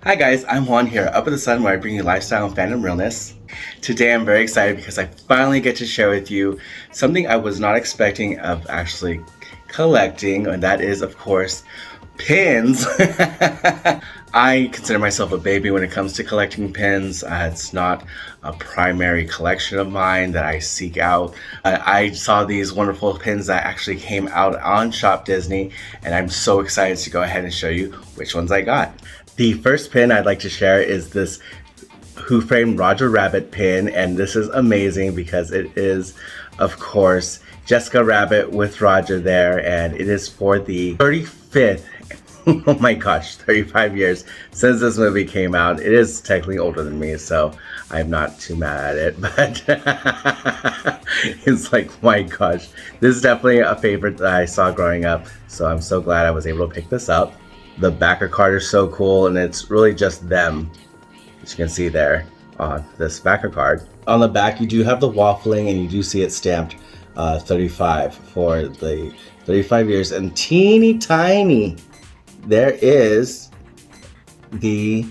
Hi guys, I'm Juan here, Up with the Sun, where I bring you lifestyle and fandom realness. Today I'm very excited because I finally get to share with you something I was not expecting of actually collecting, and that is, of course, pins. I consider myself a baby when it comes to collecting pins. It's not a primary collection of mine that I seek out. I saw these wonderful pins that actually came out on Shop Disney, and I'm so excited to go ahead and show you which ones I got. The first pin I'd like to share is this Who Framed Roger Rabbit pin, and this is amazing because it is, of course, Jessica Rabbit with Roger there, and it is for the 35th, oh my gosh, 35 years since this movie came out. It is technically older than me, so I'm not too mad at it, but it's like, my gosh, this is definitely a favorite that I saw growing up, so I'm so glad I was able to pick this up. The backer card is so cool, and it's really just them, as you can see there on this backer card. On the back, you do have the waffling, and you do see it stamped 35 for the 35 years. And teeny tiny, there is the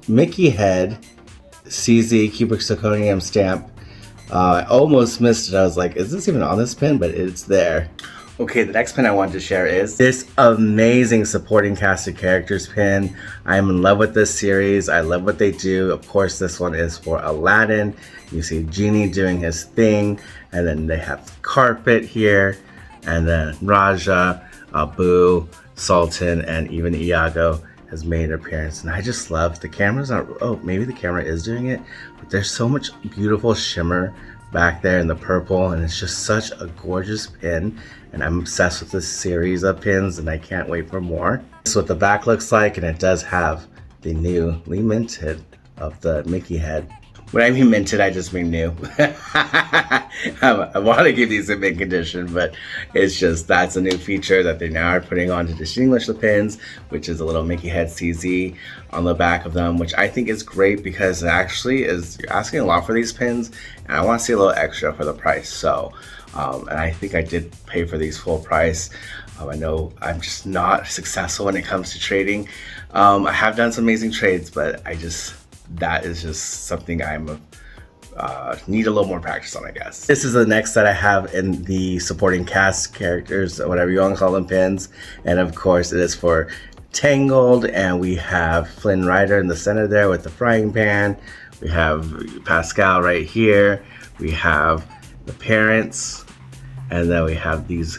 Mickey head CZ cubic zirconium stamp. I almost missed it. I was like, is this even on this pin? But it's there. Okay, the next pin I wanted to share is this amazing supporting cast of characters pin. I'm in love with this series. I love what they do. Of course, this one is for Aladdin. You see Genie doing his thing, and then they have Carpet here, and then Raja, Abu, Sultan, and even Iago has made an appearance. And I just love the camera's not, oh, maybe the camera is doing it, but there's so much beautiful shimmer back there in the purple, and it's just such a gorgeous pin, and I'm obsessed with this series of pins, and I can't wait for more. This is what the back looks like, and it does have the newly minted of the Mickey head. When I mean minted, I just mean new. I want to give these in mint condition, but it's just, that's a new feature that they now are putting on to distinguish the pins, which is a little Mickey head CZ on the back of them, which I think is great because it actually is, you're asking a lot for these pins, and I want to see a little extra for the price. So, and I think I did pay for these full price. I know I'm just not successful when it comes to trading. I have done some amazing trades, but that is just something I'm need a little more practice on, I guess. This is the next that I have in the supporting cast characters, whatever you want to call them, pins. And of course it is for Tangled, and we have Flynn Rider in the center there with the frying pan. We have Pascal right here. We have the parents, and then we have these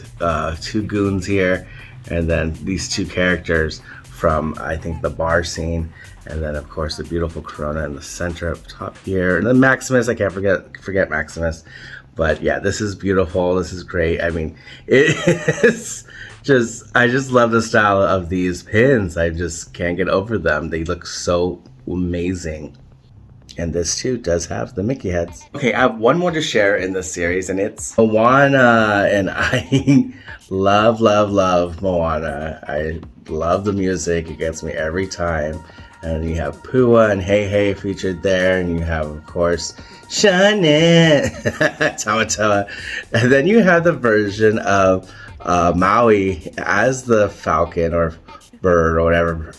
two goons here, and then these two characters from, I think, the bar scene, and then of course the beautiful Corona in the center up top here, and then Maximus. I can't forget Maximus. But yeah, this is beautiful. This is great. I mean, it is just, I just love the style of these pins. I just can't get over them. They look so amazing. And this too does have the Mickey heads. Okay, I have one more to share in this series, and it's Moana. And I love Moana. I love the music. It gets me every time. And you have Pua and Hey Hey featured there, and you have, of course, Shane, Tamatoa. And then you have the version of Maui as the falcon or bird or whatever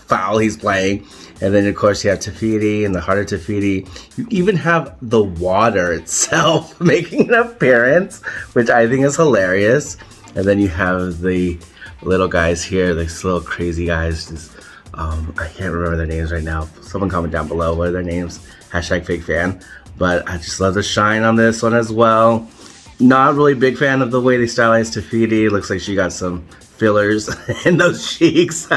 fowl he's playing. And then, of course, you have Te Fiti and the heart of Te Fiti. You even have the water itself making an appearance, which I think is hilarious. And then you have the little guys here, these little crazy guys. I can't remember their names right now. Someone comment down below what are their names. #FakeFan. But I just love the shine on this one as well. Not really big fan of the way they stylized Te Fiti. Looks like she got some fillers in those cheeks.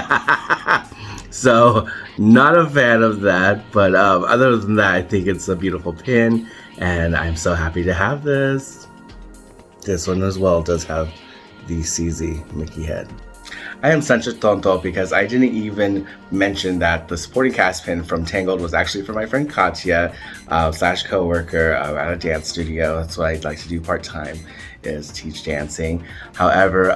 So, not a fan of that, but other than that, I think it's a beautiful pin, and I'm so happy to have this. This one as well does have the CZ Mickey head. I am such a tonto because I didn't even mention that the supporting cast pin from Tangled was actually for my friend Katya, / co-worker at a dance studio. That's what I'd like to do part-time, is teach dancing. However,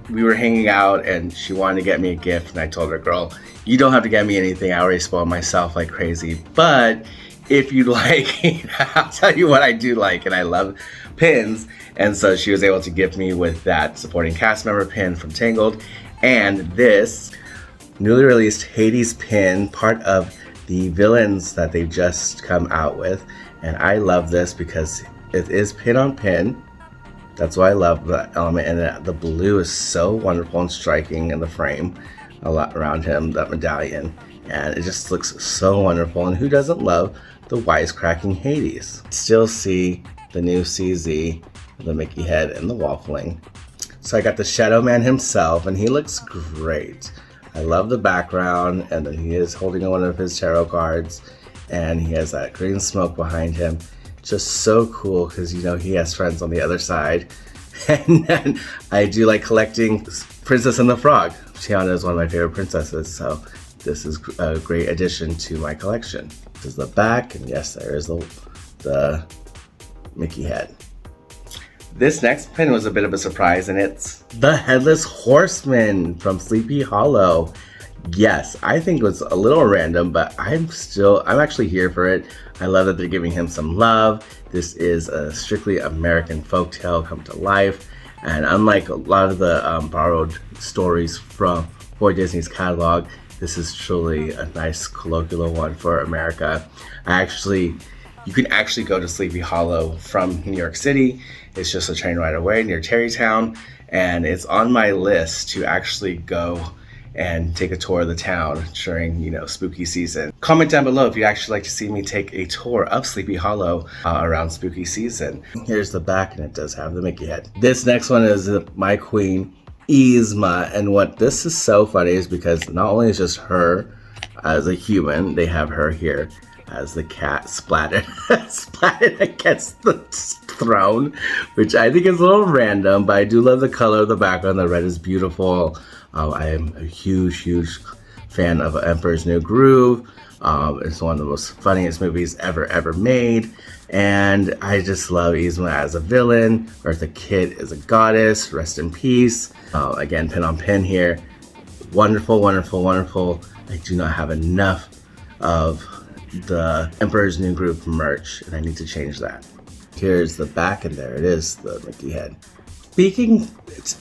we were hanging out and she wanted to get me a gift, and I told her, girl, you don't have to get me anything. I already spoiled myself like crazy. But if you'd like, I'll tell you what I do like, and I love pins. And so she was able to gift me with that supporting cast member pin from Tangled, and this newly released Hades pin, part of the villains that they've just come out with. And I love this because it is pin on pin. That's why I love the element, and the blue is so wonderful and striking in the frame a lot around him, that medallion, and it just looks so wonderful. And who doesn't love the wisecracking Hades? Still see the new CZ, the Mickey head, and the waffling. So I got the Shadow Man himself, and he looks great. I love the background, and then he is holding one of his tarot cards, and he has that green smoke behind him. Just so cool, because you know he has friends on the other side. And then I do like collecting Princess and the Frog. Tiana is one of my favorite princesses, so this is a great addition to my collection. This is the back, and yes, there is the Mickey head. This next pin was a bit of a surprise, and it's the Headless Horseman from Sleepy Hollow. Yes, I think it was a little random, but I'm actually here for it. I love that they're giving him some love. This is a strictly American folktale come to life, and unlike a lot of the borrowed stories for Disney's catalog, this is truly a nice colloquial one for America. You can actually go to Sleepy Hollow from New York City. It's just a train ride away near Tarrytown, and it's on my list to actually go and take a tour of the town during, spooky season. Comment down below if you'd actually like to see me take a tour of Sleepy Hollow around spooky season. Here's the back, and it does have the Mickey head. This next one is my queen, Yzma, and what this is so funny is because not only is just her as a human, they have her here as the cat splattered against the throne, which I think is a little random, but I do love the color of the background. The red is beautiful. I am a huge fan of Emperor's New Groove. It's one of the most funniest movies ever made. And I just love Yzma as a villain. Eartha Kitt is a goddess. Rest in peace. Again, pin on pin here. Wonderful. I do not have enough of the Emperor's New Groove merch, and I need to change that. Here's the back, and there it is, the Mickey head. Speaking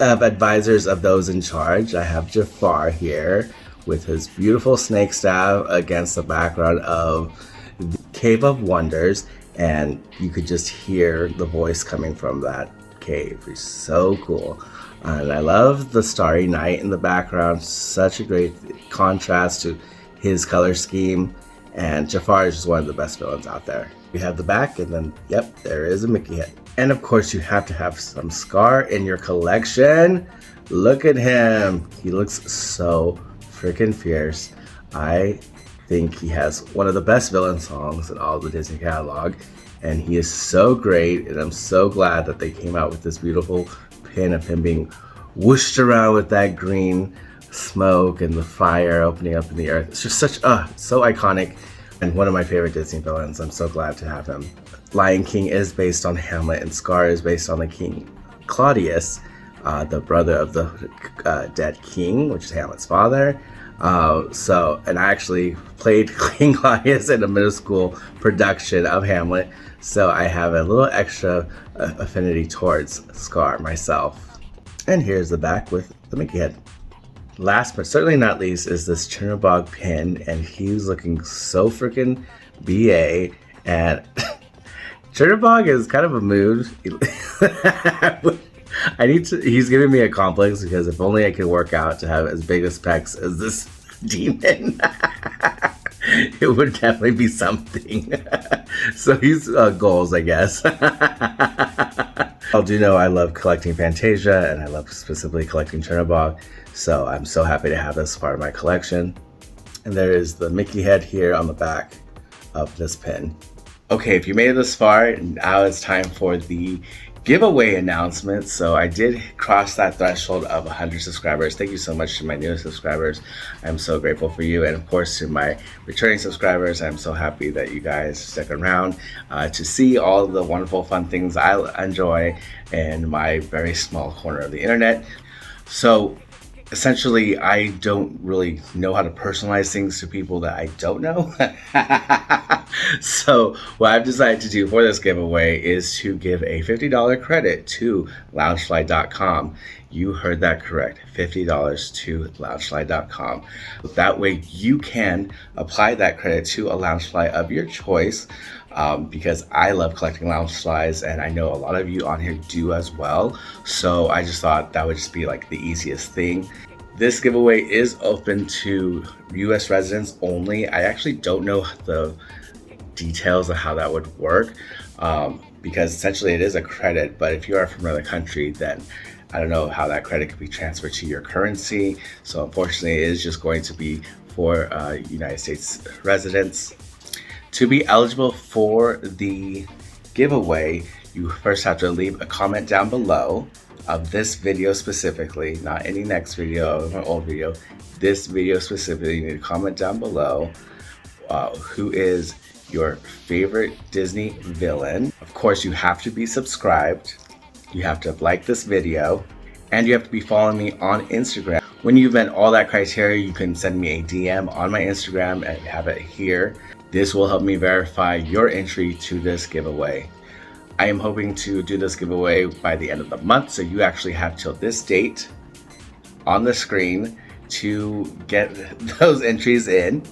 of advisors of those in charge, I have Jafar here with his beautiful snake staff against the background of the Cave of Wonders, and you could just hear the voice coming from that cave. It's so cool. And I love the Starry Night in the background. Such a great contrast to his color scheme. And Jafar is just one of the best villains out there. We have the back, and then, yep, there is a Mickey head. And of course, you have to have some Scar in your collection. Look at him. He looks so freaking fierce. I think he has one of the best villain songs in all of the Disney catalog. And he is so great, and I'm so glad that they came out with this beautiful pin of him being whooshed around with that green smoke and the fire opening up in the earth. It's just so iconic, and one of my favorite Disney villains. I'm so glad to have him. Lion King is based on Hamlet, and Scar is based on the king Claudius, the brother of the dead king, which is Hamlet's father. And I actually played King Claudius in a middle school production of Hamlet, so I have a little extra affinity towards Scar myself. And here's the back with the Mickey head. Last but certainly not least is this Chernobog pin, and he's looking so freaking BA, and Chernobog is kind of a mood. He's giving me a complex, because if only I could work out to have as big a specs as this demon, it would definitely be something. So he's goals, I guess. I do know I love collecting Fantasia, and I love specifically collecting Chernobog, so I'm so happy to have this part of my collection. And there is the Mickey head here on the back of this pin. Okay, if you made it this far, now it's time for the giveaway announcement. So I did cross that threshold of 100 subscribers. Thank you so much to my newest subscribers. I'm so grateful for you. And of course, to my returning subscribers, I'm so happy that you guys stuck around to see all the wonderful fun things I enjoy in my very small corner of the internet. So essentially, I don't really know how to personalize things to people that I don't know. So what I've decided to do for this giveaway is to give a $50 credit to Loungefly.com. You heard that correct, $50 to Loungefly.com. That way you can apply that credit to a Loungefly of your choice, because I love collecting Loungeflies and I know a lot of you on here do as well. So I just thought that would just be like the easiest thing. This giveaway is open to US residents only. I actually don't know the details of how that would work, because essentially it is a credit, but if you are from another country, then I don't know how that credit could be transferred to your currency. So unfortunately, it is just going to be for United States residents. To be eligible for the giveaway, you first have to leave a comment down below of this video specifically, not any next video or an old video. This video specifically, you need to comment down below who is your favorite Disney villain. Of course, you have to be subscribed. You have to like this video, and you have to be following me on Instagram. When you've met all that criteria, you can send me a DM on my Instagram and have it here. This will help me verify your entry to this giveaway. I am hoping to do this giveaway by the end of the month, so you actually have till this date on the screen to get those entries in,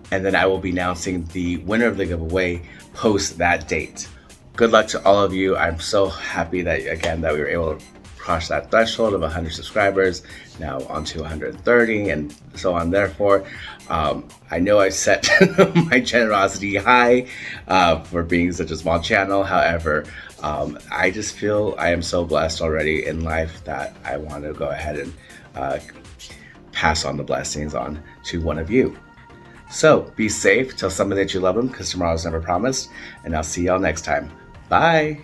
and then I will be announcing the winner of the giveaway post that date. Good luck to all of you. I'm so happy that we were able to cross that threshold of 100 subscribers, now on to 130 and so on. Therefore, I know I set my generosity high for being such a small channel. However, I just feel I am so blessed already in life that I want to go ahead and pass on the blessings on to one of you. So be safe, tell somebody that you love them, because tomorrow's never promised, and I'll see y'all next time. Bye.